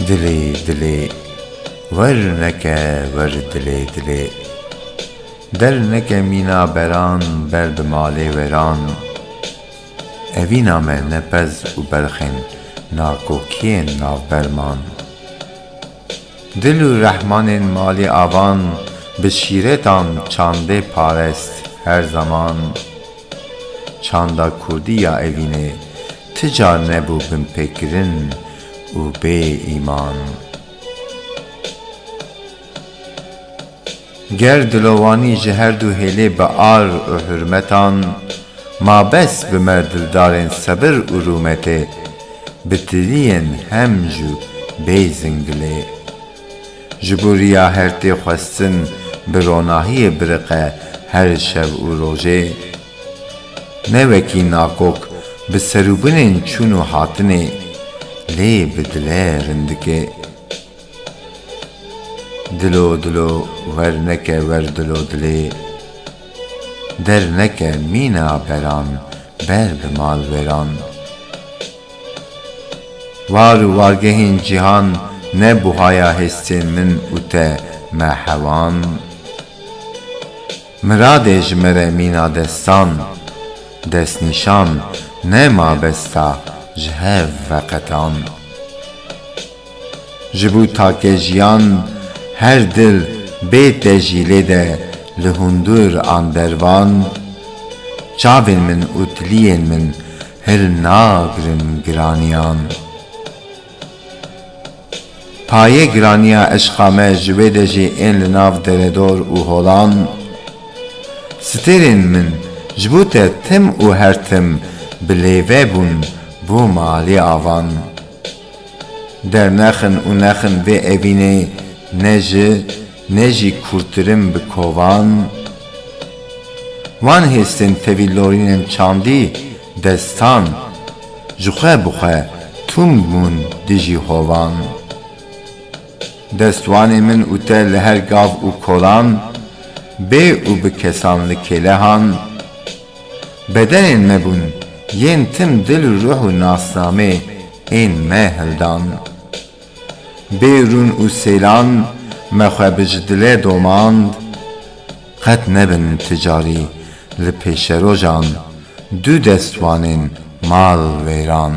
Dilê dilê wer neke wer dilê dilê, derneke mîna beran ber bi malê weran. Evîna me nepez û berxên nakokiyên navberman. Dil û rehmanên malê avan, bi şîretan çandê parest her zaman. Çanda Kurdî ya evînê, ti car nebû bin pêkirin û bê îman. Ger dilovanî ji her du hêlê bi ar û hürmetan, mabes bime dildarên sebir û rûmetê, bi tiliyên hem jû bêzing dilê. Ji bo riya her tê xwestin, bi ronahiyê biriqe her şev û rojê. Ne wekî nakok bi serûbinên çûn û hatinê, lê bi dilê rindikê. Dilo dilo wer neke wer dilo dilê, derneke mîna beran ber bi mal weran. Var û wargehên cîhan, ne buhaya hestên min û te me hewan. Miradê ji me re mîna destan, destnîşan ne mabesta ji hev veqetan. Ji bo takê jiyan, her dil bê tejîlê de li hundir an dervan. Çavên min û tiliyên min hil nagirin giraniyan. Payê giraniya eşqa me ji wê de jî ên li nav deredor û holan. Stêrên min ji bo te tim û her tim bi lêve bûn bo malê avan. Dernexin û nexin vê evînê, ne jî kurtirim bi kovan. Wan hêstên tevî lorînên çandî, destan, ji xwe bi xwe tûm bûn dijî hovan. Destwanê min û te li her gav û kolan, bê û bi kesan li kêlehan. Bedenên me bûn yên tim dil û ruh û nasnamê ên me hildan. Bê rûn û sêlan me xwe bi ji dilê domand. Qet nebin ticarî li pêşerojan, du destwanên mal wêran.